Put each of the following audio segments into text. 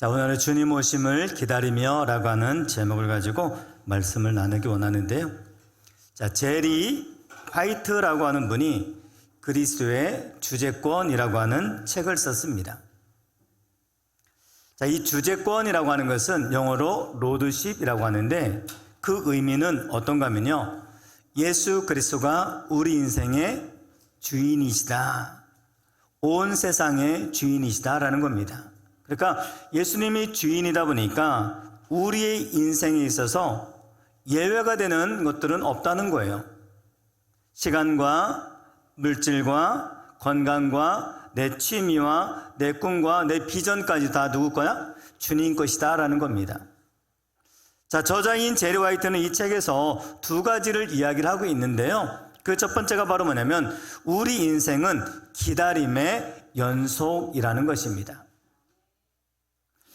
자, 오늘은 주님 오심을 기다리며 라고 하는 제목을 가지고 말씀을 나누기 원하는데요. 자, 제리 화이트라고 하는 분이 그리스도의 주제권이라고 하는 책을 썼습니다. 자, 이 주제권이라고 하는 것은 영어로 로드십이라고 하는데 그 의미는 어떤가 하면요, 예수 그리스도가 우리 인생의 주인이시다, 온 세상의 주인이시다라는 겁니다. 그러니까 예수님이 주인이다 보니까 우리의 인생에 있어서 예외가 되는 것들은 없다는 거예요. 시간과 물질과 건강과 내 취미와 내 꿈과 내 비전까지 다 누구 거야? 주님 것이다 라는 겁니다. 자, 저자인 제리 화이트는 이 책에서 두 가지를 이야기를 하고 있는데요. 그 첫 번째가 바로 뭐냐면 우리 인생은 기다림의 연속이라는 것입니다.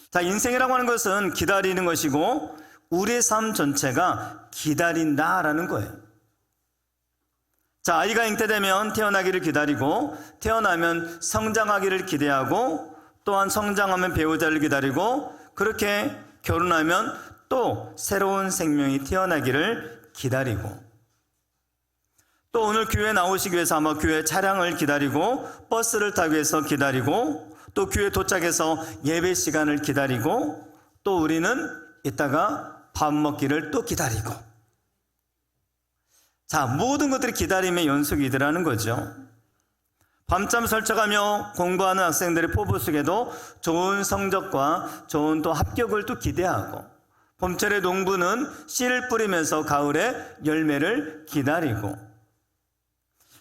자, 인생이라고 하는 것은 기다리는 것이고 우리의 삶 전체가 기다린다라는 거예요. 자, 아이가 잉태되면 태어나기를 기다리고 태어나면 성장하기를 기대하고 또한 성장하면 배우자를 기다리고 그렇게 결혼하면 또 새로운 생명이 태어나기를 기다리고 또 오늘 교회에 나오시기 위해서 아마 교회 차량을 기다리고 버스를 타기 위해서 기다리고 또 교회 도착해서 예배 시간을 기다리고 또 우리는 이따가 밥 먹기를 또 기다리고, 자, 모든 것들이 기다림의 연속이더라는 거죠. 밤잠 설쳐가며 공부하는 학생들의 포부 속에도 좋은 성적과 좋은 또 합격을 또 기대하고 봄철의 농부는 씨를 뿌리면서 가을에 열매를 기다리고,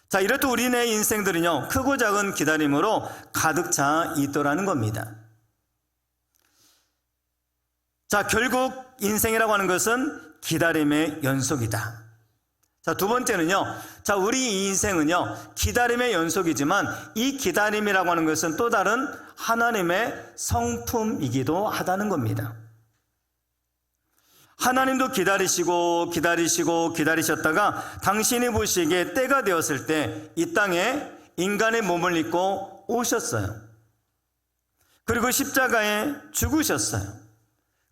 자, 이렇듯 우리네 인생들은요, 크고 작은 기다림으로 가득 차 있더라는 겁니다. 자, 결국 인생이라고 하는 것은 기다림의 연속이다. 자, 두 번째는요, 자, 우리 인생은요, 기다림의 연속이지만 이 기다림이라고 하는 것은 또 다른 하나님의 성품이기도 하다는 겁니다. 하나님도 기다리시고 기다리셨다가 당신이 보시기에 때가 되었을 때 이 땅에 인간의 몸을 입고 오셨어요. 그리고 십자가에 죽으셨어요.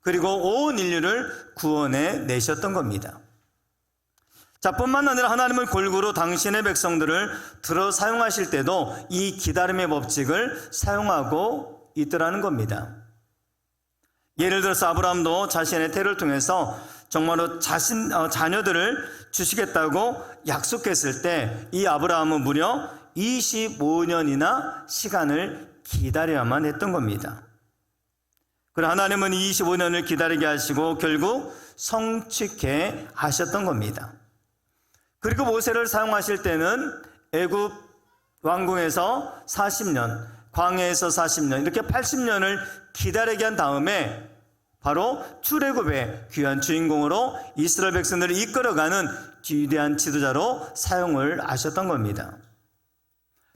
그리고 온 인류를 구원해 내셨던 겁니다. 자, 뿐만 아니라 하나님은 골고루 당신의 백성들을 들어 사용하실 때도 이 기다림의 법칙을 사용하고 있더라는 겁니다. 예를 들어서 아브라함도 자신의 태를 통해서 정말로 자녀들을 주시겠다고 약속했을 때 이 아브라함은 무려 25년이나 시간을 기다려야만 했던 겁니다. 그러나 하나님은 25년을 기다리게 하시고 결국 성취케 하셨던 겁니다. 그리고 모세를 사용하실 때는 애굽 왕궁에서 40년, 광야에서 40년, 이렇게 80년을 기다리게 한 다음에 바로 출애굽의 귀한 주인공으로 이스라엘 백성들을 이끌어가는 위대한 지도자로 사용을 하셨던 겁니다.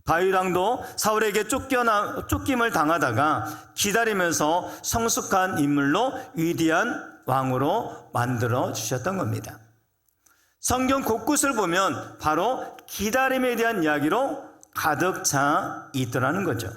다윗 왕도 사울에게 쫓김을 당하다가 기다리면서 성숙한 인물로 위대한 왕으로 만들어 주셨던 겁니다. 성경 곳곳을 보면 바로 기다림에 대한 이야기로 가득 차 있더라는 거죠.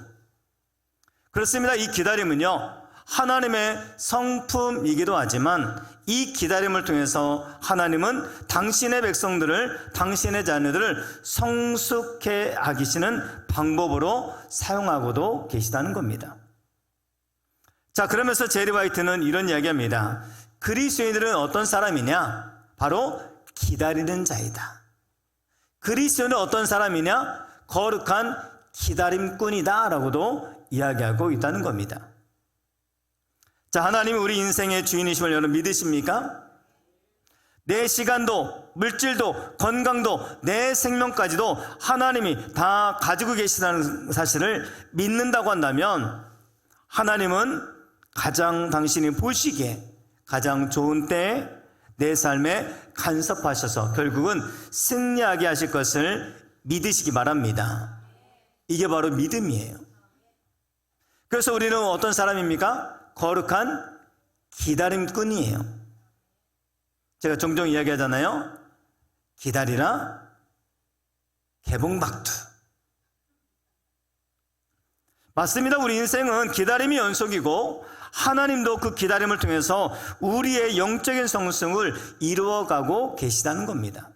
그렇습니다. 이 기다림은요, 하나님의 성품이기도 하지만 이 기다림을 통해서 하나님은 당신의 백성들을, 당신의 자녀들을 성숙해 하시는 방법으로 사용하고도 계시다는 겁니다. 자, 그러면서 제리 화이트는 이런 이야기합니다. 그리스도인들은 어떤 사람이냐? 바로 기다리는 자이다. 그리스도인은 어떤 사람이냐? 거룩한 기다림꾼이다 라고도 이야기하고 있다는 겁니다. 자, 하나님이 우리 인생의 주인이심을 여러분 믿으십니까? 내 시간도 물질도 건강도 내 생명까지도 하나님이 다 가지고 계시다는 사실을 믿는다고 한다면 하나님은 가장 당신이 보시기에 가장 좋은 때에 내 삶에 간섭하셔서 결국은 승리하게 하실 것을 믿으시기 바랍니다. 이게 바로 믿음이에요. 그래서 우리는 어떤 사람입니까? 거룩한 기다림꾼이에요. 제가 종종 이야기하잖아요. 기다리라 개봉박두. 맞습니다. 우리 인생은 기다림이 연속이고 하나님도 그 기다림을 통해서 우리의 영적인 성숙을 이루어가고 계시다는 겁니다.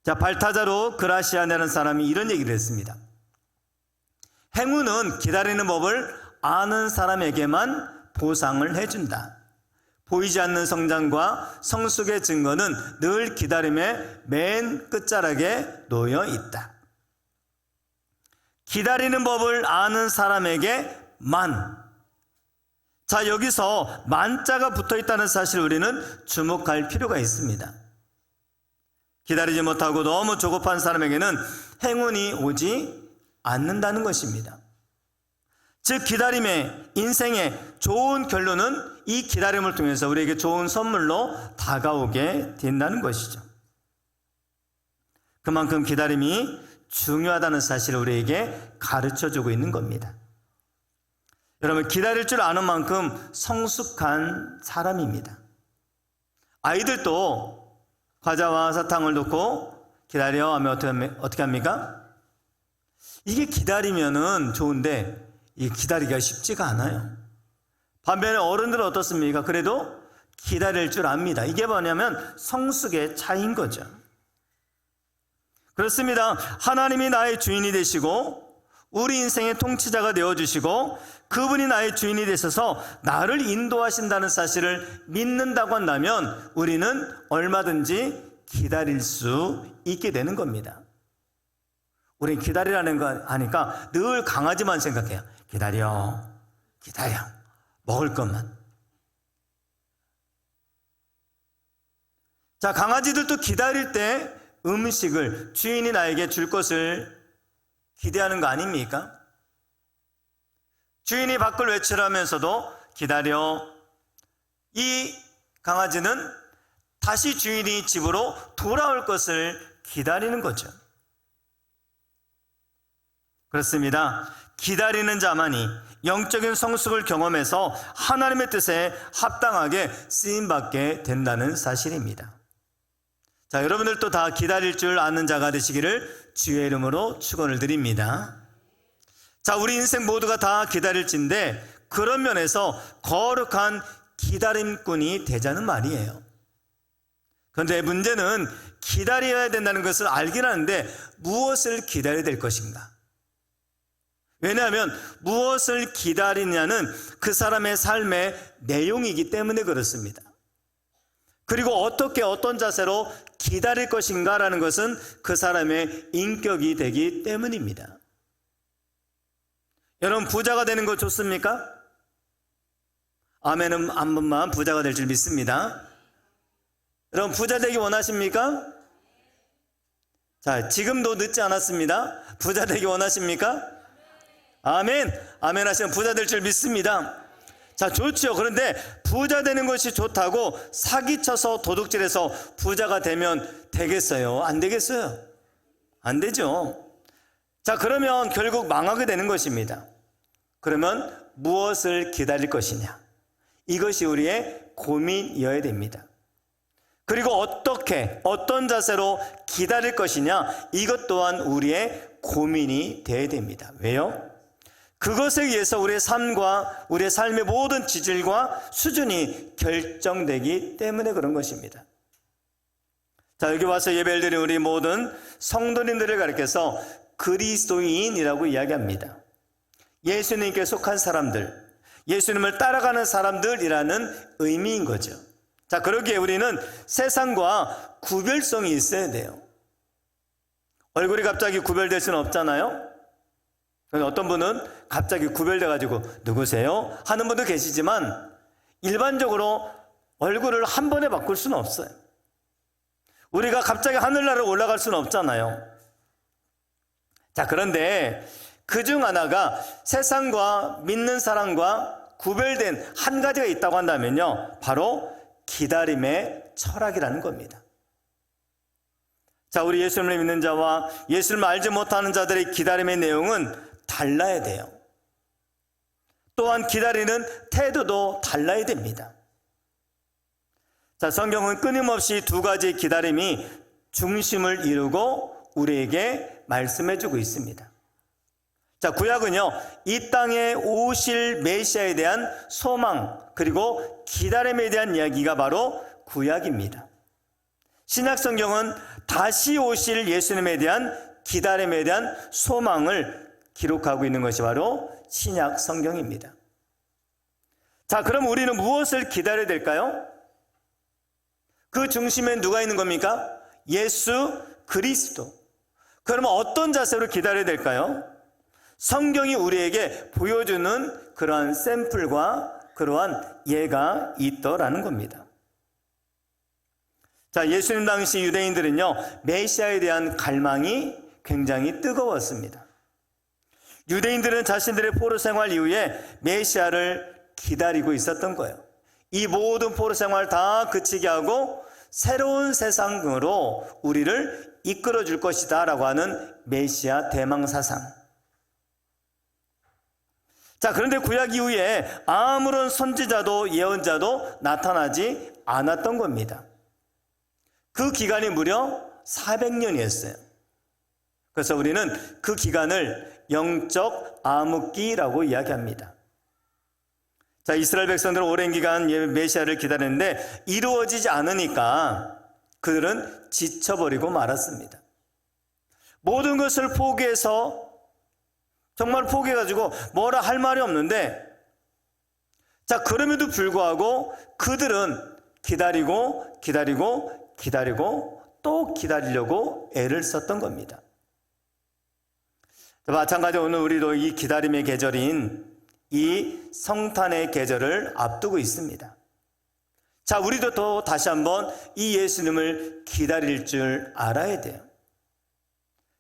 자, 발타자로 그라시아네라는 사람이 이런 얘기를 했습니다. 행운은 기다리는 법을 아는 사람에게만 보상을 해준다. 보이지 않는 성장과 성숙의 증거는 늘 기다림의 맨 끝자락에 놓여 있다. 기다리는 법을 아는 사람에게만. 자, 여기서 만자가 붙어 있다는 사실을 우리는 주목할 필요가 있습니다. 기다리지 못하고 너무 조급한 사람에게는 행운이 오지 않는다는 것입니다. 즉, 기다림의 인생의 좋은 결론은 이 기다림을 통해서 우리에게 좋은 선물로 다가오게 된다는 것이죠. 그만큼 기다림이 중요하다는 사실을 우리에게 가르쳐주고 있는 겁니다. 여러분, 기다릴 줄 아는 만큼 성숙한 사람입니다. 아이들도 과자와 사탕을 놓고 기다려 하면 어떻게 합니까? 이게 기다리면은 좋은데 이 기다리기가 쉽지가 않아요. 반면에 어른들은 어떻습니까? 그래도 기다릴 줄 압니다. 이게 뭐냐면 성숙의 차이인 거죠. 그렇습니다. 하나님이 나의 주인이 되시고 우리 인생의 통치자가 되어주시고 그분이 나의 주인이 되셔서 나를 인도하신다는 사실을 믿는다고 한다면 우리는 얼마든지 기다릴 수 있게 되는 겁니다. 우린 기다리라는 거 하니까 늘 강아지만 생각해요. 기다려, 먹을 것만. 자, 강아지들도 기다릴 때 음식을 주인이 나에게 줄 것을 기대하는 거 아닙니까? 주인이 밖을 외치라면서도 기다려. 이 강아지는 다시 주인이 집으로 돌아올 것을 기다리는 거죠. 그렇습니다. 기다리는 자만이 영적인 성숙을 경험해서 하나님의 뜻에 합당하게 쓰임받게 된다는 사실입니다. 자, 여러분들도 다 기다릴 줄 아는 자가 되시기를 주의 이름으로 축원을 드립니다. 자, 우리 인생 모두가 다 기다릴진데 그런 면에서 거룩한 기다림꾼이 되자는 말이에요. 그런데 문제는 기다려야 된다는 것을 알긴 하는데 무엇을 기다려야 될 것인가? 왜냐하면 무엇을 기다리냐는 그 사람의 삶의 내용이기 때문에 그렇습니다. 그리고 어떻게 어떤 자세로 기다릴 것인가라는 것은 그 사람의 인격이 되기 때문입니다. 여러분, 부자가 되는 거 좋습니까? 아멘은 한 번만 부자가 될 줄 믿습니다. 여러분, 부자 되기 원하십니까? 자, 지금도 늦지 않았습니다. 부자 되기 원하십니까? 아멘. 아멘 하시면 부자 될 줄 믿습니다. 자, 좋죠. 그런데 부자 되는 것이 좋다고 사기쳐서 도둑질해서 부자가 되면 되겠어요? 안 되겠어요? 안 되죠. 자, 그러면 결국 망하게 되는 것입니다. 그러면 무엇을 기다릴 것이냐? 이것이 우리의 고민이어야 됩니다. 그리고 어떻게, 어떤 자세로 기다릴 것이냐? 이것 또한 우리의 고민이 되어야 됩니다. 왜요? 그것에 의해서 우리의 삶과 우리의 삶의 모든 지질과 수준이 결정되기 때문에 그런 것입니다. 자, 여기 와서 예배를 드린 우리 모든 성도님들을 가리켜서 그리스도인이라고 이야기합니다. 예수님께 속한 사람들, 예수님을 따라가는 사람들이라는 의미인 거죠. 자, 그러기에 우리는 세상과 구별성이 있어야 돼요. 얼굴이 갑자기 구별될 수는 없잖아요. 어떤 분은 갑자기 구별돼가지고 누구세요? 하는 분도 계시지만 일반적으로 얼굴을 한 번에 바꿀 수는 없어요. 우리가 갑자기 하늘나라로 올라갈 수는 없잖아요. 자, 그런데 그중 하나가 세상과 믿는 사람과 구별된 한 가지가 있다고 한다면요, 바로 기다림의 철학이라는 겁니다. 자, 우리 예수님을 믿는 자와 예수님을 알지 못하는 자들의 기다림의 내용은 달라야 돼요. 또한 기다리는 태도도 달라야 됩니다. 자, 성경은 끊임없이 두 가지의 기다림이 중심을 이루고 우리에게 말씀해주고 있습니다. 자, 구약은요, 이 땅에 오실 메시아에 대한 소망, 그리고 기다림에 대한 이야기가 바로 구약입니다. 신약 성경은 다시 오실 예수님에 대한 기다림에 대한 소망을 기록하고 있는 것이 바로 신약 성경입니다. 자, 그럼 우리는 무엇을 기다려야 될까요? 그 중심에 누가 있는 겁니까? 예수 그리스도. 그러면 어떤 자세로 기다려야 될까요? 성경이 우리에게 보여주는 그러한 샘플과 그러한 예가 있더라는 겁니다. 자, 예수님 당시 유대인들은요, 메시아에 대한 갈망이 굉장히 뜨거웠습니다. 유대인들은 자신들의 포로 생활 이후에 메시아를 기다리고 있었던 거예요. 이 모든 포로 생활 다 그치게 하고 새로운 세상으로 우리를 이끌어 줄 것이다 라고 하는 메시아 대망 사상. 자, 그런데 구약 이후에 아무런 선지자도 예언자도 나타나지 않았던 겁니다. 그 기간이 무려 400년이었어요. 그래서 우리는 그 기간을 영적 암흑기라고 이야기합니다. 자, 이스라엘 백성들은 오랜 기간 메시아를 기다렸는데 이루어지지 않으니까 그들은 지쳐버리고 말았습니다. 모든 것을 포기해서 정말 포기해가지고 뭐라 할 말이 없는데, 자, 그럼에도 불구하고 그들은 기다리고 또 기다리려고 애를 썼던 겁니다. 마찬가지로 오늘 우리도 이 기다림의 계절인 이 성탄의 계절을 앞두고 있습니다. 자, 우리도 또 다시 한번 이 예수님을 기다릴 줄 알아야 돼요.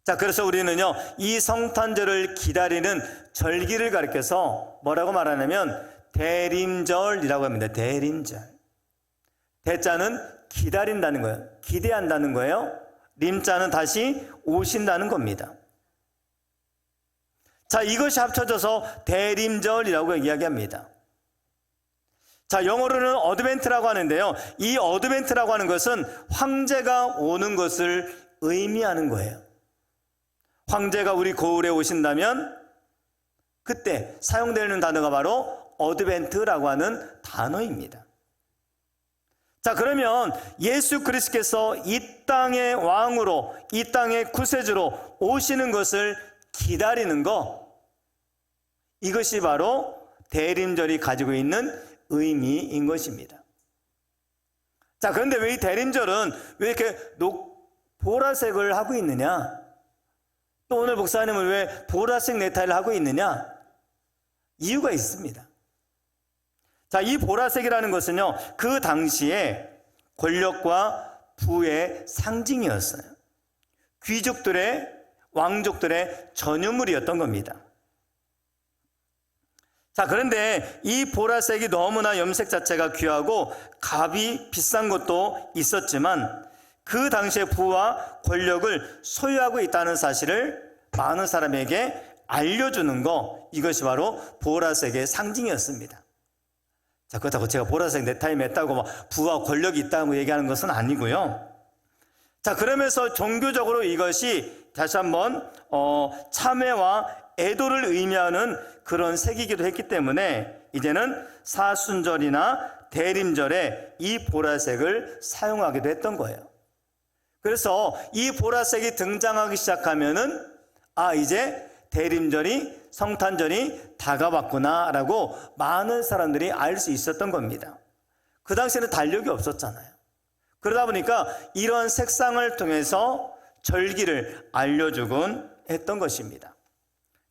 자, 그래서 우리는요, 이 성탄절을 기다리는 절기를 가리켜서 뭐라고 말하냐면 대림절이라고 합니다. 대림절. 대자는 기다린다는 거예요. 기대한다는 거예요. 림자는 다시 오신다는 겁니다. 자, 이것이 합쳐져서 대림절이라고 이야기합니다. 자, 영어로는 어드벤트라고 하는데요, 이 어드벤트라고 하는 것은 황제가 오는 것을 의미하는 거예요. 황제가 우리 고을에 오신다면 그때 사용되는 단어가 바로 어드벤트라고 하는 단어입니다. 자, 그러면 예수 그리스도께서 이 땅의 왕으로, 이 땅의 구세주로 오시는 것을 기다리는 것, 이것이 바로 대림절이 가지고 있는 의미인 것입니다. 자, 그런데 왜 이 대림절은 왜 이렇게 보라색을 하고 있느냐? 또 오늘 목사님은 왜 보라색 넥타이를 하고 있느냐? 이유가 있습니다. 자, 이 보라색이라는 것은요, 그 당시에 권력과 부의 상징이었어요. 귀족들의, 왕족들의 전유물이었던 겁니다. 자, 그런데 이 보라색이 너무나 염색 자체가 귀하고 값이 비싼 것도 있었지만 그 당시의 부와 권력을 소유하고 있다는 사실을 많은 사람에게 알려주는 것, 이것이 바로 보라색의 상징이었습니다. 자, 그렇다고 제가 보라색 넥타이 맸다고 막 부와 권력이 있다고 얘기하는 것은 아니고요. 자, 그러면서 종교적으로 이것이 다시 한번 참회와 애도를 의미하는 그런 색이기도 했기 때문에 이제는 사순절이나 대림절에 이 보라색을 사용하기도 했던 거예요. 그래서 이 보라색이 등장하기 시작하면은 이제 대림절이, 성탄절이 다가왔구나 라고 많은 사람들이 알 수 있었던 겁니다. 그 당시에는 달력이 없었잖아요. 그러다 보니까 이런 색상을 통해서 절기를 알려주곤 했던 것입니다.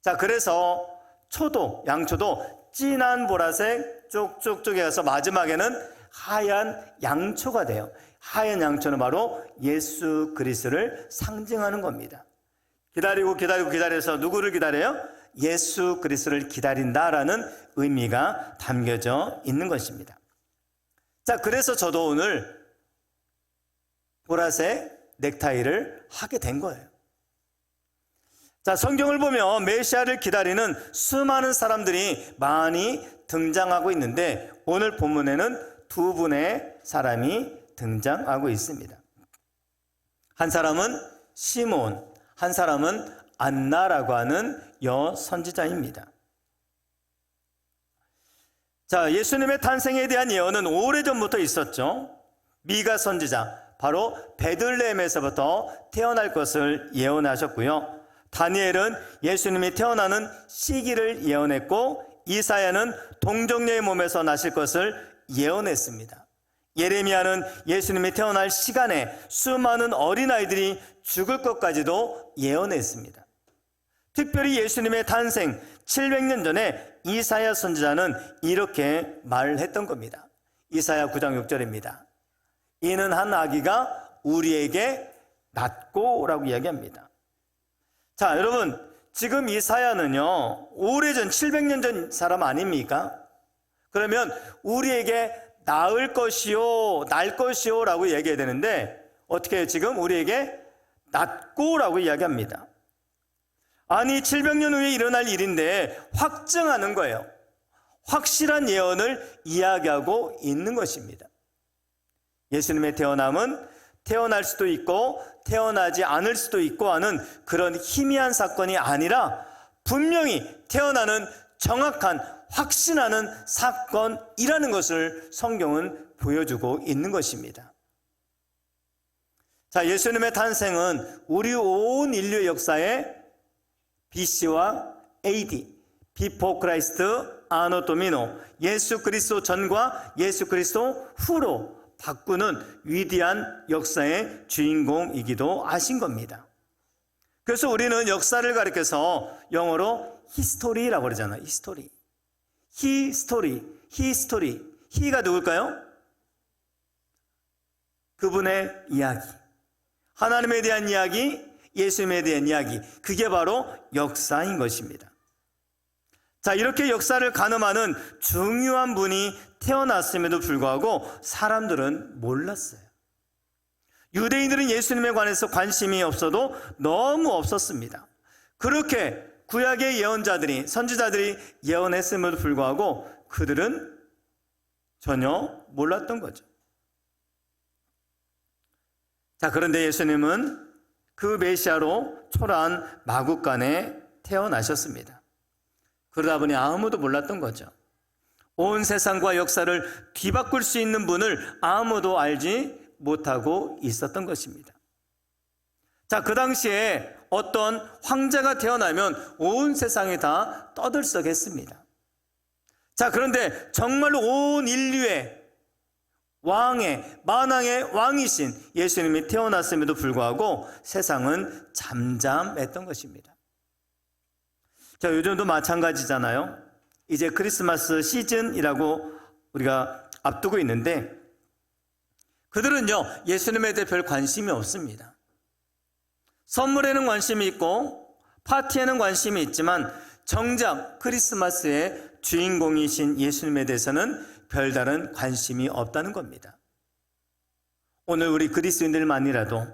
자, 그래서 초도, 양초도 진한 보라색 쭉쭉쭉 해서 마지막에는 하얀 양초가 돼요. 하얀 양초는 바로 예수 그리스도를 상징하는 겁니다. 기다려서 누구를 기다려요? 예수 그리스도를 기다린다라는 의미가 담겨져 있는 것입니다. 자, 그래서 저도 오늘 보라색 넥타이를 하게 된 거예요. 자, 성경을 보면 메시아를 기다리는 수많은 사람들이 많이 등장하고 있는데 오늘 본문에는 두 분의 사람이 등장하고 있습니다. 한 사람은 시몬, 한 사람은 안나라고 하는 여선지자입니다. 자, 예수님의 탄생에 대한 예언은 오래전부터 있었죠. 미가 선지자, 바로 베들레헴에서부터 태어날 것을 예언하셨고요. 다니엘은 예수님이 태어나는 시기를 예언했고, 이사야는 동정녀의 몸에서 나실 것을 예언했습니다. 예레미야는 예수님이 태어날 시간에 수많은 어린아이들이 죽을 것까지도 예언했습니다. 특별히 예수님의 탄생 700년 전에 이사야 선지자는 이렇게 말했던 겁니다. 이사야 9장 6절입니다. 이는 한 아기가 우리에게 낳고 라고 이야기합니다. 자, 여러분, 지금 이사야는요, 오래전 700년 전 사람 아닙니까? 그러면 우리에게 낳을 것이요, 날 것이요 라고 얘기해야 되는데, 어떻게 해요? 지금 우리에게 낳고 라고 이야기합니다. 아니, 700년 후에 일어날 일인데 확증하는 거예요. 확실한 예언을 이야기하고 있는 것입니다. 예수님의 태어남은 태어날 수도 있고 태어나지 않을 수도 있고 하는 그런 희미한 사건이 아니라 분명히 태어나는 정확한 확신하는 사건이라는 것을 성경은 보여주고 있는 것입니다. 자, 예수님의 탄생은 우리 온 인류 역사에 BC와 AD, 비포 크라이스트, 아노 도미노, 예수 그리스도 전과 예수 그리스도 후로 바꾸는 위대한 역사의 주인공이기도 하신 겁니다. 그래서 우리는 역사를 가리켜서 영어로 히스토리라고 그러잖아요. 히스토리. 히스토리. 히가 누굴까요? 그분의 이야기. 하나님에 대한 이야기, 예수님에 대한 이야기. 그게 바로 역사인 것입니다. 자, 이렇게 역사를 가늠하는 중요한 분이 태어났음에도 불구하고 사람들은 몰랐어요. 유대인들은 예수님에 관해서 관심이 없어도 너무 없었습니다. 그렇게 구약의 예언자들이, 선지자들이 예언했음에도 불구하고 그들은 전혀 몰랐던 거죠. 자, 그런데 예수님은 그 메시아로 초라한 마국간에 태어나셨습니다. 그러다 보니 아무도 몰랐던 거죠. 온 세상과 역사를 뒤바꿀 수 있는 분을 아무도 알지 못하고 있었던 것입니다. 자, 그 당시에 어떤 황제가 태어나면 온 세상이 다 떠들썩했습니다. 자, 그런데 정말로 온 인류의 왕의, 만왕의 왕이신 예수님이 태어났음에도 불구하고 세상은 잠잠했던 것입니다. 자, 요즘도 마찬가지잖아요. 이제 크리스마스 시즌이라고 우리가 앞두고 있는데 그들은요, 예수님에 대해 별 관심이 없습니다. 선물에는 관심이 있고 파티에는 관심이 있지만 정작 크리스마스의 주인공이신 예수님에 대해서는 별다른 관심이 없다는 겁니다. 오늘 우리 그리스도인들만이라도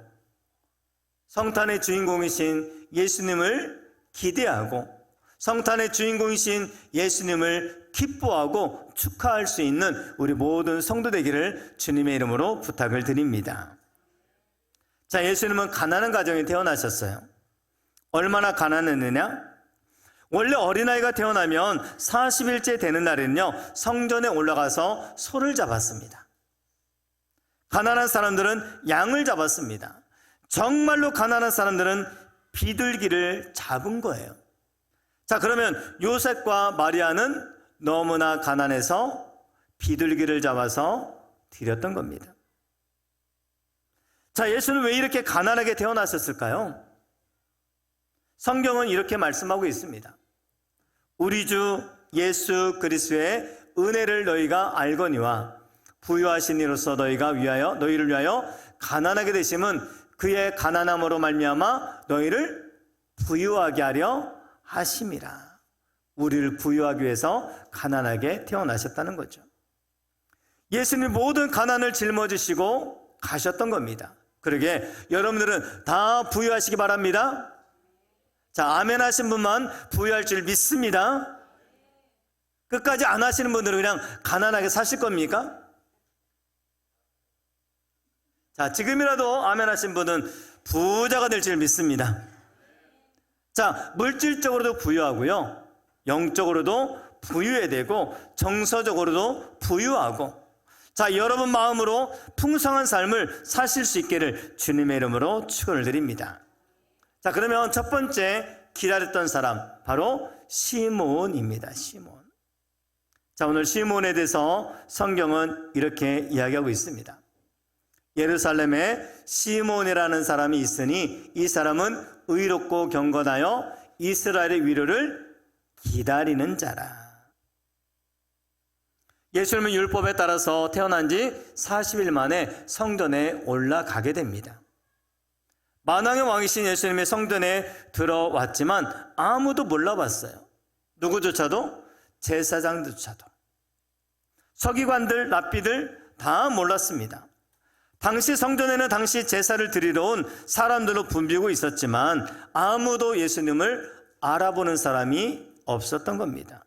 성탄의 주인공이신 예수님을 기대하고 성탄의 주인공이신 예수님을 기뻐하고 축하할 수 있는 우리 모든 성도 되기를 주님의 이름으로 부탁을 드립니다. 자, 예수님은 가난한 가정에 태어나셨어요. 얼마나 가난했느냐? 원래 어린아이가 태어나면 40일째 되는 날에는요, 성전에 올라가서 소를 잡았습니다. 가난한 사람들은 양을 잡았습니다. 정말로 가난한 사람들은 비둘기를 잡은 거예요. 자, 그러면 요셉과 마리아는 너무나 가난해서 비둘기를 잡아서 드렸던 겁니다. 자, 예수는 왜 이렇게 가난하게 태어나셨을까요? 성경은 이렇게 말씀하고 있습니다. 우리 주 예수 그리스도의 은혜를 너희가 알거니와 부유하신 이로써 너희를 위하여 가난하게 되심은 그의 가난함으로 말미암아 너희를 부유하게 하려 하심이라. 우리를 부유하기 위해서 가난하게 태어나셨다는 거죠. 예수님 모든 가난을 짊어지시고 가셨던 겁니다. 그러게 여러분들은 다 부유하시기 바랍니다. 자, 아멘 하신 분만 부유할 줄 믿습니다. 끝까지 안 하시는 분들은 그냥 가난하게 사실 겁니까? 자, 지금이라도 아멘 하신 분은 부자가 될 줄 믿습니다. 자, 물질적으로도 부유하고요, 영적으로도 부유해야 되고, 정서적으로도 부유하고, 자, 여러분 마음으로 풍성한 삶을 사실 수 있기를 주님의 이름으로 축원을 드립니다. 자, 그러면 첫 번째 기다렸던 사람, 바로 시몬입니다. 시몬. 자, 오늘 시몬에 대해서 성경은 이렇게 이야기하고 있습니다. 예루살렘에 시몬이라는 사람이 있으니 이 사람은 의롭고 경건하여 이스라엘의 위로를 기다리는 자라. 예수님은 율법에 따라서 태어난 지 40일 만에 성전에 올라가게 됩니다. 만왕의 왕이신 예수님이 성전에 들어왔지만 아무도 몰라봤어요. 누구조차도, 제사장들조차도, 서기관들, 랍비들 다 몰랐습니다. 당시 성전에는 당시 제사를 드리러 온 사람들로 붐비고 있었지만 아무도 예수님을 알아보는 사람이 없었던 겁니다.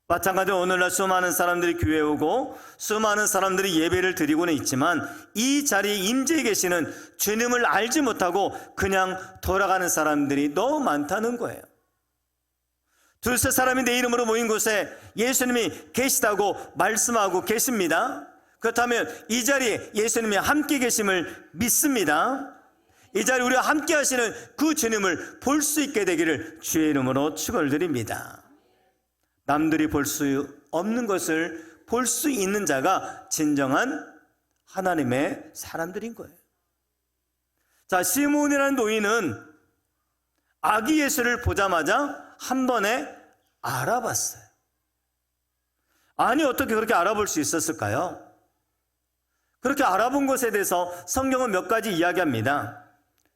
마찬가지로 오늘날 수많은 사람들이 교회에 오고 수많은 사람들이 예배를 드리고는 있지만 이 자리에 임재해 계시는 주님을 알지 못하고 그냥 돌아가는 사람들이 너무 많다는 거예요. 두세 사람이 내 이름으로 모인 곳에 예수님이 계시다고 말씀하고 계십니다. 그렇다면 이 자리에 예수님이 함께 계심을 믿습니다. 이 자리에 우리와 함께 하시는 그 주님을 볼 수 있게 되기를 주의 이름으로 축원을 드립니다. 남들이 볼 수 없는 것을 볼 수 있는 자가 진정한 하나님의 사람들인 거예요. 자, 시몬이라는 노인은 아기 예수를 보자마자 한 번에 알아봤어요. 아니, 어떻게 그렇게 알아볼 수 있었을까요? 그렇게 알아본 것에 대해서 성경은 몇 가지 이야기합니다.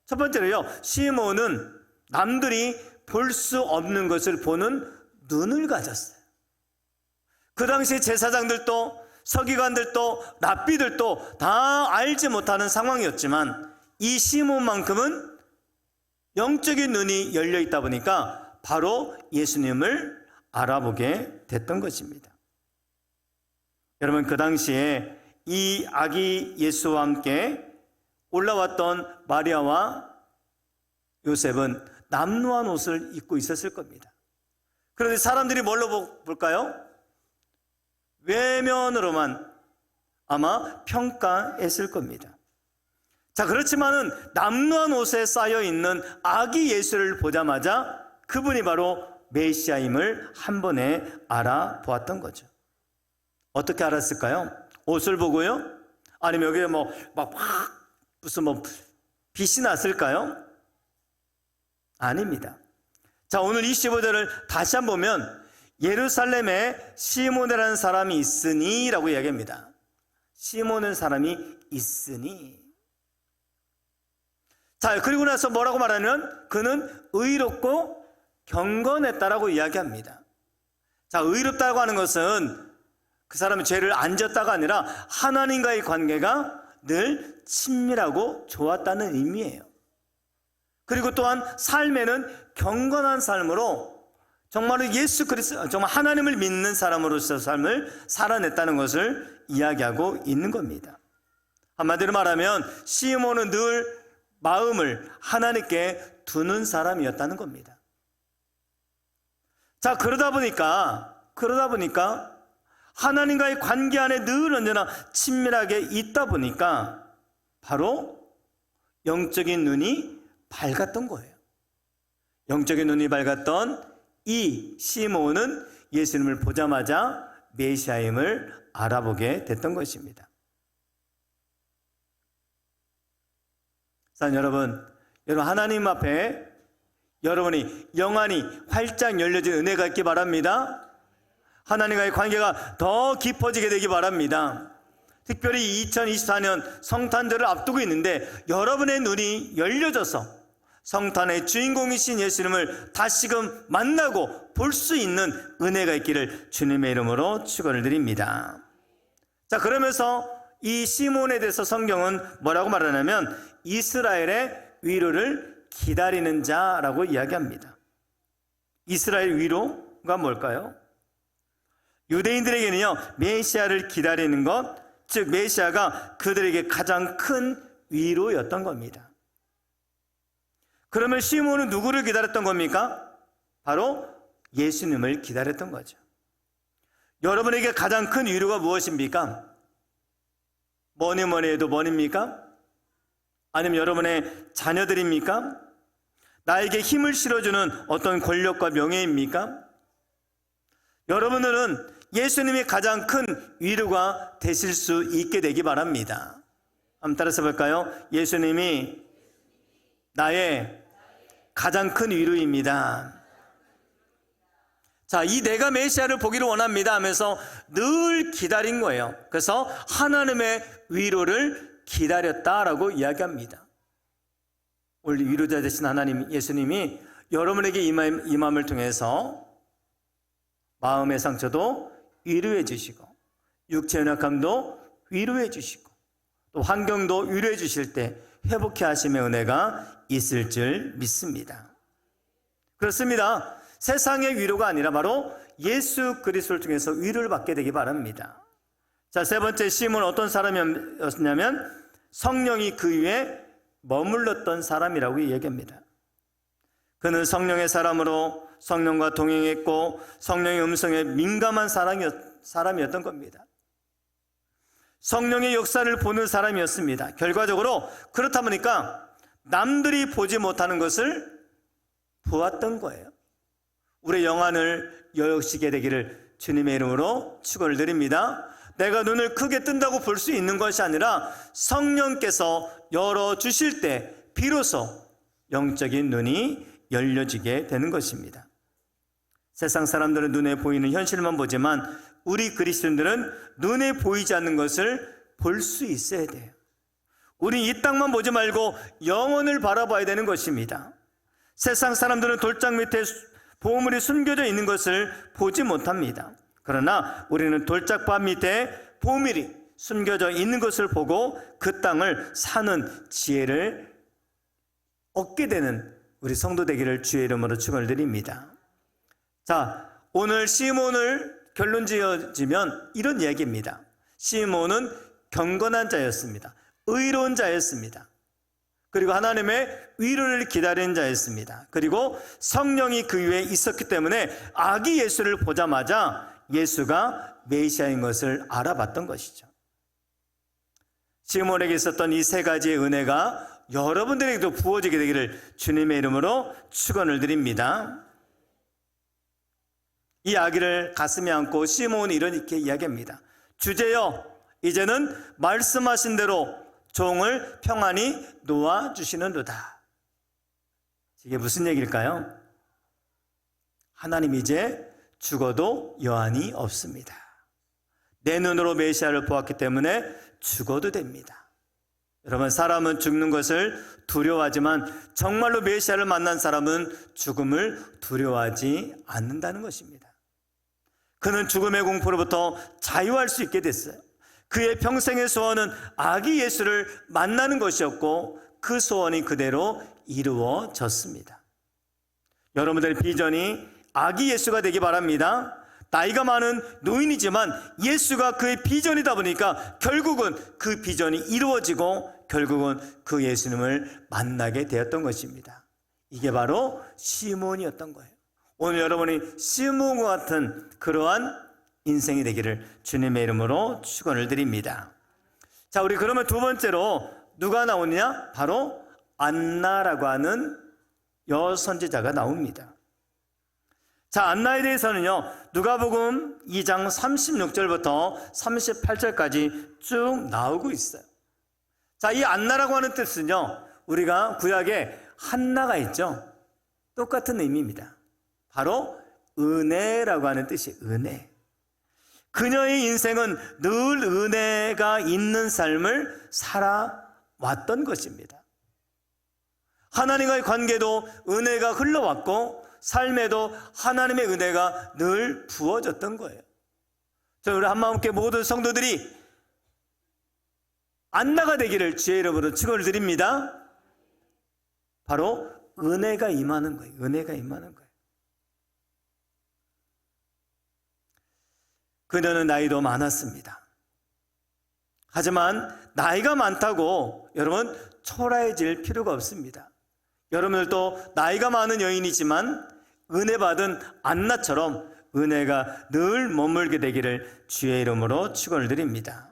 첫 번째로요, 시몬은 남들이 볼 수 없는 것을 보는 눈을 가졌어요. 그 당시 제사장들도, 서기관들도, 랍비들도 다 알지 못하는 상황이었지만 이 시몬만큼은 영적인 눈이 열려 있다 보니까 바로 예수님을 알아보게 됐던 것입니다. 여러분, 그 당시에 이 아기 예수와 함께 올라왔던 마리아와 요셉은 남루한 옷을 입고 있었을 겁니다. 그런데 사람들이 뭘로 볼까요? 외면으로만 아마 평가했을 겁니다. 자, 그렇지만은 남루한 옷에 쌓여 있는 아기 예수를 보자마자 그분이 바로 메시아임을 한 번에 알아보았던 거죠. 어떻게 알았을까요? 옷을 보고요? 아니면 여기에 무슨 빛이 났을까요? 아닙니다. 자, 오늘 이 15절을 다시 한번 보면 예루살렘에 시몬이라는 사람이 있으니 라고 이야기합니다. 시몬은 사람이 있으니. 자, 그리고 나서 뭐라고 말하면 그는 의롭고 경건했다라고 이야기합니다. 자, 의롭다고 하는 것은 그 사람이 죄를 안 졌다가 아니라 하나님과의 관계가 늘 친밀하고 좋았다는 의미예요. 그리고 또한 삶에는 경건한 삶으로 정말로 예수 그리스도, 정말 하나님을 믿는 사람으로서 삶을 살아냈다는 것을 이야기하고 있는 겁니다. 한마디로 말하면 시몬은 늘 마음을 하나님께 두는 사람이었다는 겁니다. 자, 그러다 보니까 하나님과의 관계 안에 늘 언제나 친밀하게 있다 보니까 바로 영적인 눈이 밝았던 거예요. 영적인 눈이 밝았던 이 시몬은 예수님을 보자마자 메시아임을 알아보게 됐던 것입니다. 사랑하는 여러분 하나님 앞에 여러분이 영안이 활짝 열려진 은혜가 있기 바랍니다. 하나님과의 관계가 더 깊어지게 되기 바랍니다. 특별히 2024년 성탄절을 앞두고 있는데 여러분의 눈이 열려져서 성탄의 주인공이신 예수님을 다시금 만나고 볼 수 있는 은혜가 있기를 주님의 이름으로 축원을 드립니다. 자, 그러면서 이 시몬에 대해서 성경은 뭐라고 말하냐면 이스라엘의 위로를 기다리는 자라고 이야기합니다. 이스라엘 위로가 뭘까요? 유대인들에게는요, 메시아를 기다리는 것, 즉 메시아가 그들에게 가장 큰 위로였던 겁니다. 그러면 시몬은 누구를 기다렸던 겁니까? 바로 예수님을 기다렸던 거죠. 여러분에게 가장 큰 위로가 무엇입니까? 뭐니 해도 뭐입니까? 아니면 여러분의 자녀들입니까? 나에게 힘을 실어주는 어떤 권력과 명예입니까? 여러분들은 예수님이 가장 큰 위로가 되실 수 있게 되기 바랍니다. 한번 따라서 볼까요? 예수님이 나의 가장 큰 위로입니다. 자, 이 내가 메시아를 보기를 원합니다 하면서 늘 기다린 거예요. 그래서 하나님의 위로를 기다렸다라고 이야기합니다. 우리 위로자 되신 하나님 예수님이 여러분에게 임함을 통해서 마음의 상처도 위로해 주시고 육체의 연약함도 위로해 주시고 또 환경도 위로해 주실 때 회복해 하심의 은혜가 있을 줄 믿습니다. 그렇습니다. 세상의 위로가 아니라 바로 예수 그리스도를 통해서 위로를 받게 되기 바랍니다. 자, 세 번째 시몬은 어떤 사람이었냐면 성령이 그 위에 머물렀던 사람이라고 이야기합니다. 그는 성령의 사람으로 성령과 동행했고 성령의 음성에 민감한 사람이었던 겁니다. 성령의 역사를 보는 사람이었습니다. 결과적으로 그렇다 보니까 남들이 보지 못하는 것을 보았던 거예요. 우리의 영안을 여시게 되기를 주님의 이름으로 축원을 드립니다. 내가 눈을 크게 뜬다고 볼 수 있는 것이 아니라 성령께서 열어주실 때 비로소 영적인 눈이 열려지게 되는 것입니다. 세상 사람들은 눈에 보이는 현실만 보지만 우리 그리스도인들은 눈에 보이지 않는 것을 볼 수 있어야 돼요. 우리 이 땅만 보지 말고 영혼을 바라봐야 되는 것입니다. 세상 사람들은 돌장 밑에 보물이 숨겨져 있는 것을 보지 못합니다. 그러나 우리는 돌짝밭 밑에 보물이 숨겨져 있는 것을 보고 그 땅을 사는 지혜를 얻게 되는 우리 성도 되기를 주의 이름으로 축원을 드립니다. 자, 오늘 시몬을 결론 지어지면 이런 얘기입니다. 시몬은 경건한 자였습니다. 의로운 자였습니다. 그리고 하나님의 위로를 기다리는 자였습니다. 그리고 성령이 그 위에 있었기 때문에 아기 예수를 보자마자 예수가 메시아인 것을 알아봤던 것이죠. 시몬에게 있었던 이 세 가지의 은혜가 여러분들에게도 부어지게 되기를 주님의 이름으로 축원을 드립니다. 이 아기를 가슴에 안고 시몬이 이렇게 이야기합니다. 주제여, 이제는 말씀하신 대로 종을 평안히 놓아주시는도다. 이게 무슨 얘기일까요? 하나님 이제 죽어도 여한이 없습니다. 내 눈으로 메시아를 보았기 때문에 죽어도 됩니다. 여러분, 사람은 죽는 것을 두려워하지만 정말로 메시아를 만난 사람은 죽음을 두려워하지 않는다는 것입니다. 그는 죽음의 공포로부터 자유할 수 있게 됐어요. 그의 평생의 소원은 아기 예수를 만나는 것이었고 그 소원이 그대로 이루어졌습니다. 여러분들의 비전이 아기 예수가 되기 바랍니다. 나이가 많은 노인이지만 예수가 그의 비전이다 보니까 결국은 그 비전이 이루어지고 결국은 그 예수님을 만나게 되었던 것입니다. 이게 바로 시몬이었던 거예요. 오늘 여러분이 시몬과 같은 그러한 인생이 되기를 주님의 이름으로 축원을 드립니다. 자, 우리 그러면 두 번째로 누가 나오느냐? 바로 안나라고 하는 여선지자가 나옵니다. 자, 안나에 대해서는요, 누가복음 2장 36절부터 38절까지 쭉 나오고 있어요. 자, 이 안나라고 하는 뜻은요, 우리가 구약에 한나가 있죠. 똑같은 의미입니다. 바로 은혜라고 하는 뜻이 은혜. 그녀의 인생은 늘 은혜가 있는 삶을 살아왔던 것입니다. 하나님과의 관계도 은혜가 흘러왔고 삶에도 하나님의 은혜가 늘 부어졌던 거예요. 저 우리 한마음께 모든 성도들이 안나가 되기를 주의 이름으로 축원을 드립니다. 바로 은혜가 임하는 거예요. 은혜가 임하는 거예요. 그녀는 나이도 많았습니다. 하지만 나이가 많다고 여러분 초라해질 필요가 없습니다. 여러분들도 나이가 많은 여인이지만 은혜 받은 안나처럼 은혜가 늘 머물게 되기를 주의 이름으로 축원을 드립니다.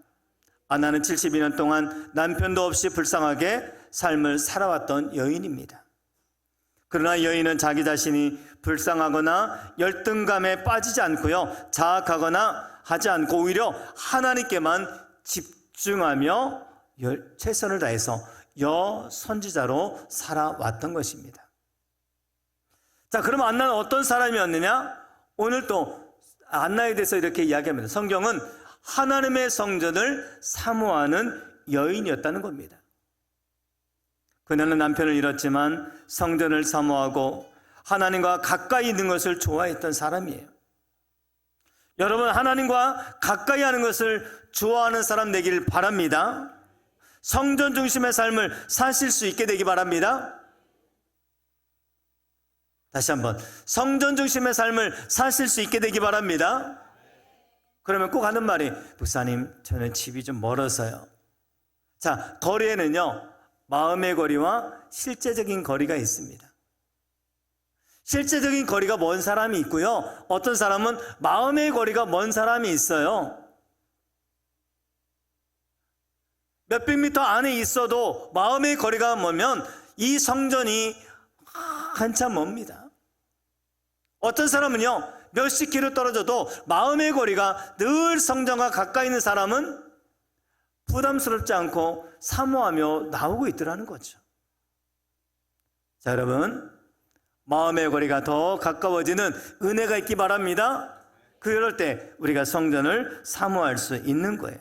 안나는 72년 동안 남편도 없이 불쌍하게 삶을 살아왔던 여인입니다. 그러나 여인은 자기 자신이 불쌍하거나 열등감에 빠지지 않고요, 자학하거나 하지 않고 오히려 하나님께만 집중하며 최선을 다해서 여선지자로 살아왔던 것입니다. 자, 그럼 안나는 어떤 사람이었느냐? 오늘 또 안나에 대해서 이렇게 이야기합니다. 성경은 하나님의 성전을 사모하는 여인이었다는 겁니다. 그녀는 남편을 잃었지만 성전을 사모하고 하나님과 가까이 있는 것을 좋아했던 사람이에요. 여러분, 하나님과 가까이 하는 것을 좋아하는 사람 되길 바랍니다. 성전 중심의 삶을 사실 수 있게 되기 바랍니다. 다시 한번, 성전 중심의 삶을 사실 수 있게 되기 바랍니다. 그러면 꼭 하는 말이, 목사님, 저는 집이 좀 멀어서요. 자, 거리에는요, 마음의 거리와 실제적인 거리가 있습니다. 실제적인 거리가 먼 사람이 있고요, 어떤 사람은 마음의 거리가 먼 사람이 있어요. 몇백 미터 안에 있어도 마음의 거리가 멀면 이 성전이 한참 멉니다. 어떤 사람은요, 몇십 킬로 떨어져도 마음의 거리가 늘 성전과 가까이 있는 사람은 부담스럽지 않고 사모하며 나오고 있더라는 거죠. 자, 여러분, 마음의 거리가 더 가까워지는 은혜가 있기 바랍니다. 그럴 때 우리가 성전을 사모할 수 있는 거예요.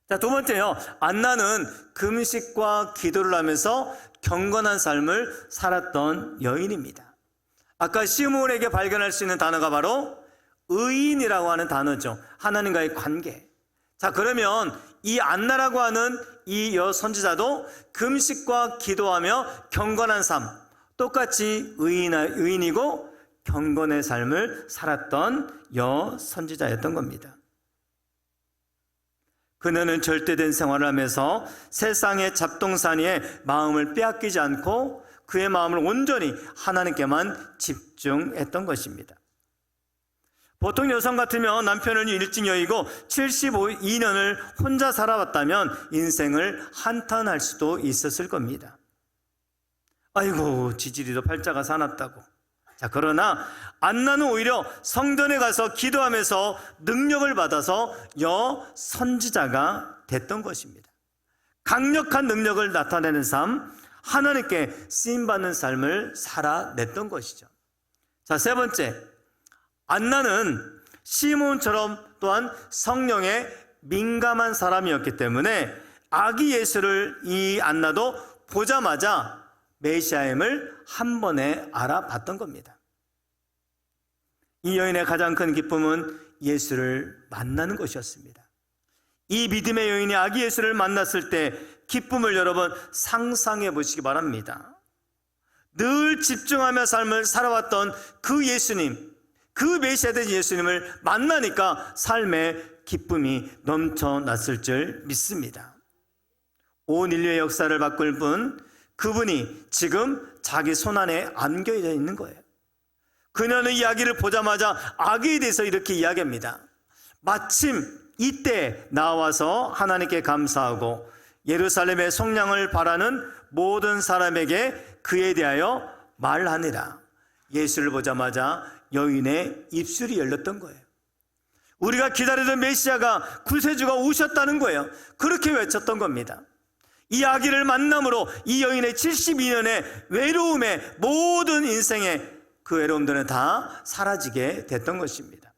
자, 두 번째요, 안나는 금식과 기도를 하면서 경건한 삶을 살았던 여인입니다. 아까 시므온에게 발견할 수 있는 단어가 바로 의인이라고 하는 단어죠. 하나님과의 관계. 자, 그러면 이 안나라고 하는 이 여선지자도 금식과 기도하며 경건한 삶, 똑같이 의인이고 경건의 삶을 살았던 여선지자였던 겁니다. 그녀는 절대된 생활을 하면서 세상의 잡동사니에 마음을 빼앗기지 않고 그의 마음을 온전히 하나님께만 집중했던 것입니다. 보통 여성 같으면 남편을 일찍 여의고 72년을 혼자 살아왔다면 인생을 한탄할 수도 있었을 겁니다. 아이고, 지지리도 팔자가 사납다고. 자, 그러나 안나는 오히려 성전에 가서 기도하면서 능력을 받아서 여선지자가 됐던 것입니다. 강력한 능력을 나타내는 삶, 하나님께 쓰임받는 삶을 살아냈던 것이죠. 자, 세 번째, 안나는 시므온처럼 또한 성령에 민감한 사람이었기 때문에 아기 예수를 이 안나도 보자마자 메시아임을 한 번에 알아봤던 겁니다. 이 여인의 가장 큰 기쁨은 예수를 만나는 것이었습니다. 이 믿음의 여인이 아기 예수를 만났을 때 기쁨을 여러분 상상해 보시기 바랍니다. 늘 집중하며 삶을 살아왔던 그 예수님, 그 메시아된 예수님을 만나니까 삶의 기쁨이 넘쳐났을 줄 믿습니다. 온 인류의 역사를 바꿀 분, 그분이 지금 자기 손안에 안겨 있는 거예요. 그녀는 이 아기를 보자마자 아기에 대해서 이렇게 이야기합니다. 마침 이때 나와서 하나님께 감사하고 예루살렘의 속량을 바라는 모든 사람에게 그에 대하여 말하니라. 예수를 보자마자 여인의 입술이 열렸던 거예요. 우리가 기다리던 메시아가 구세주가 오셨다는 거예요. 그렇게 외쳤던 겁니다. 이 아기를 만남으로 이 여인의 72년의 외로움의 모든 인생의 그 외로움들은 다 사라지게 됐던 것입니다.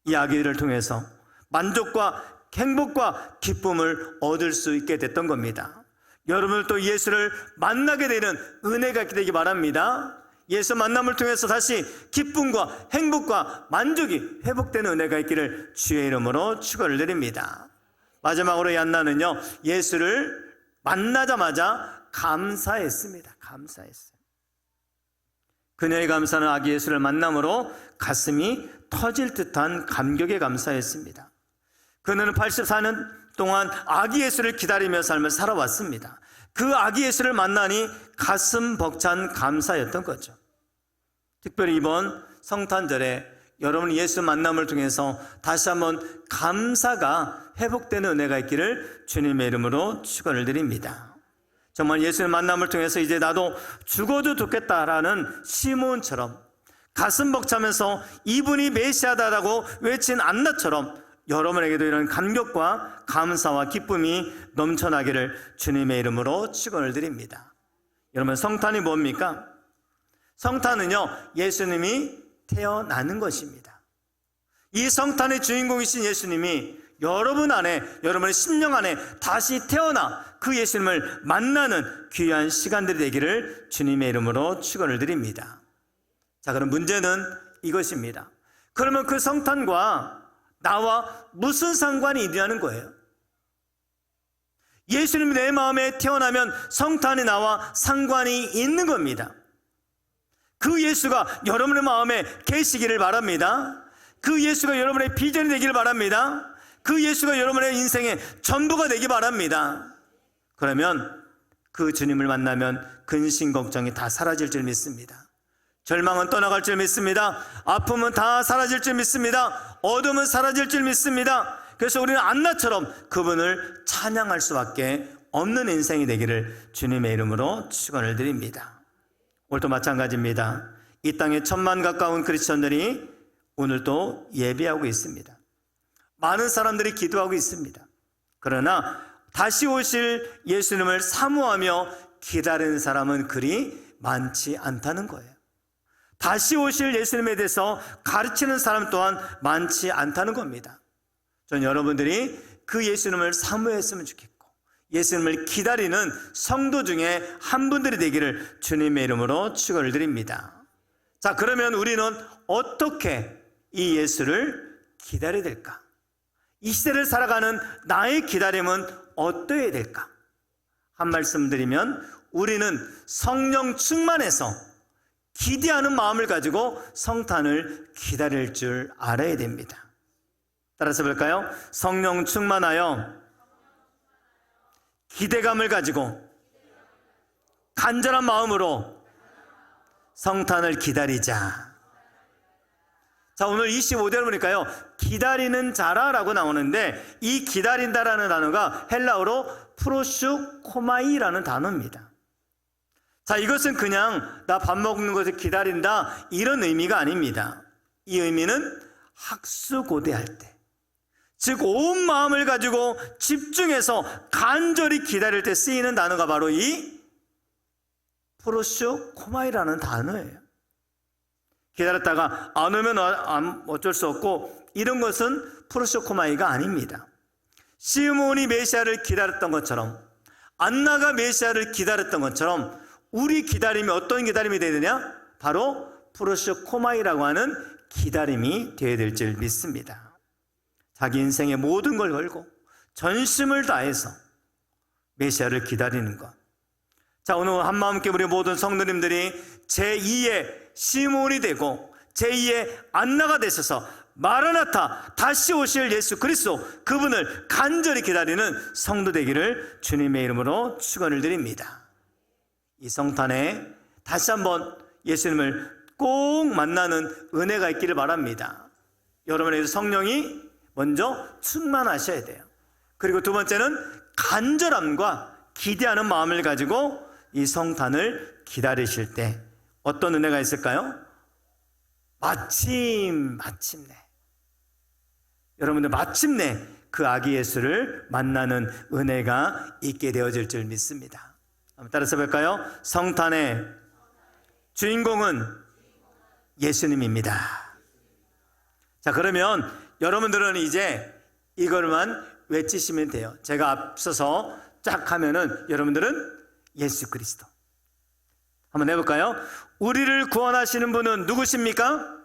이 아기를 통해서 만족과 행복과 기쁨을 얻을 수 있게 됐던 겁니다. 여러분들도 예수를 만나게 되는 은혜가 있게 되기 바랍니다. 예수 만남을 통해서 다시 기쁨과 행복과 만족이 회복되는 은혜가 있기를 주의 이름으로 축원을 드립니다. 마지막으로 이 안나는요, 예수를 만나자마자 감사했습니다. 감사했어요. 그녀의 감사는 아기 예수를 만남으로 가슴이 터질 듯한 감격에 감사했습니다. 그녀는 84년 동안 아기 예수를 기다리며 삶을 살아왔습니다. 그 아기 예수를 만나니 가슴 벅찬 감사였던 거죠. 특별히 이번 성탄절에 여러분 예수 만남을 통해서 다시 한번 감사가 회복되는 은혜가 있기를 주님의 이름으로 축원을 드립니다. 정말 예수의 만남을 통해서 이제 나도 죽어도 좋겠다라는 시므온처럼 가슴 벅차면서 이분이 메시아다라고 외친 안나처럼 여러분에게도 이런 감격과 감사와 기쁨이 넘쳐나기를 주님의 이름으로 축원을 드립니다. 여러분, 성탄이 뭡니까? 성탄은요, 예수님이 태어나는 것입니다. 이 성탄의 주인공이신 예수님이 여러분 안에, 여러분의 심령 안에 다시 태어나 그 예수님을 만나는 귀한 시간들이 되기를 주님의 이름으로 축원을 드립니다. 자, 그럼 문제는 이것입니다. 그러면 그 성탄과 나와 무슨 상관이 있냐는 거예요. 예수님이 내 마음에 태어나면 성탄이 나와 상관이 있는 겁니다. 그 예수가 여러분의 마음에 계시기를 바랍니다. 그 예수가 여러분의 비전이 되기를 바랍니다. 그 예수가 여러분의 인생의 전부가 되기 바랍니다. 그러면 그 주님을 만나면 근심 걱정이 다 사라질 줄 믿습니다. 절망은 떠나갈 줄 믿습니다. 아픔은 다 사라질 줄 믿습니다. 어둠은 사라질 줄 믿습니다. 그래서 우리는 안나처럼 그분을 찬양할 수밖에 없는 인생이 되기를 주님의 이름으로 축원을 드립니다. 오늘도 마찬가지입니다. 이 땅에 1000만 가까운 크리스천들이 오늘도 예배하고 있습니다. 많은 사람들이 기도하고 있습니다. 그러나 다시 오실 예수님을 사모하며 기다리는 사람은 그리 많지 않다는 거예요. 다시 오실 예수님에 대해서 가르치는 사람 또한 많지 않다는 겁니다. 전 여러분들이 그 예수님을 사모했으면 좋겠고 예수님을 기다리는 성도 중에 한 분들이 되기를 주님의 이름으로 축원을 드립니다. 자, 그러면 우리는 어떻게 이 예수를 기다려야 될까? 이 시대를 살아가는 나의 기다림은 어떠해야 될까? 한 말씀 드리면 우리는 성령 충만해서 기대하는 마음을 가지고 성탄을 기다릴 줄 알아야 됩니다. 따라서 볼까요? 성령 충만하여 기대감을 가지고 간절한 마음으로 성탄을 기다리자. 자, 오늘 25절 보니까요, 기다리는 자라라고 나오는데 이 기다린다라는 단어가 헬라어로 프로슈코마이라는 단어입니다. 자, 이것은 그냥 나 밥 먹는 것을 기다린다 이런 의미가 아닙니다. 이 의미는 학수고대할 때, 즉 온 마음을 가지고 집중해서 간절히 기다릴 때 쓰이는 단어가 바로 이 프로슈코마이라는 단어예요. 기다렸다가 안 오면 어쩔 수 없고 이런 것은 프로슈코마이가 아닙니다. 시므온이 메시아를 기다렸던 것처럼 안나가 메시아를 기다렸던 것처럼 우리 기다림이 어떤 기다림이 되어야 되냐? 바로 프로슈코마이라고 하는 기다림이 되어야 될 줄 믿습니다. 자기 인생의 모든 걸 걸고 전심을 다해서 메시아를 기다리는 것. 자, 오늘 한마음께 우리 모든 성도님들이 제2의 시므온이 되고 제2의 안나가 되셔서 마라나타 다시 오실 예수 그리스도 그분을 간절히 기다리는 성도 되기를 주님의 이름으로 축원을 드립니다. 이 성탄에 다시 한번 예수님을 꼭 만나는 은혜가 있기를 바랍니다. 여러분의 성령이 먼저 충만하셔야 돼요. 그리고 두 번째는 간절함과 기대하는 마음을 가지고 이 성탄을 기다리실 때 어떤 은혜가 있을까요? 마침내 여러분들 마침내 그 아기 예수를 만나는 은혜가 있게 되어질 줄 믿습니다. 한번 따라서 볼까요? 성탄의 주인공은 예수님입니다. 자, 그러면 여러분들은 이제 이걸만 외치시면 돼요. 제가 앞서서 쫙 하면은 여러분들은 예수 그리스도 한번 해볼까요? 우리를 구원하시는 분은 누구십니까?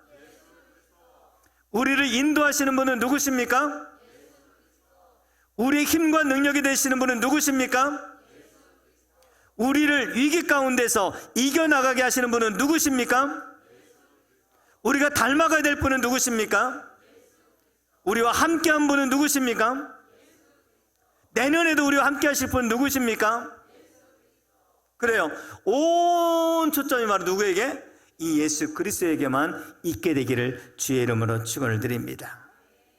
우리를 인도하시는 분은 누구십니까? 우리의 힘과 능력이 되시는 분은 누구십니까? 우리를 위기 가운데서 이겨나가게 하시는 분은 누구십니까? 우리가 닮아가야 될 분은 누구십니까? 우리와 함께한 분은 누구십니까? 내년에도 우리와 함께 하실 분은 누구십니까? 그래요. 온 초점이 바로 누구에게? 이 예수 그리스도에게만 있게 되기를 주의 이름으로 축원을 드립니다.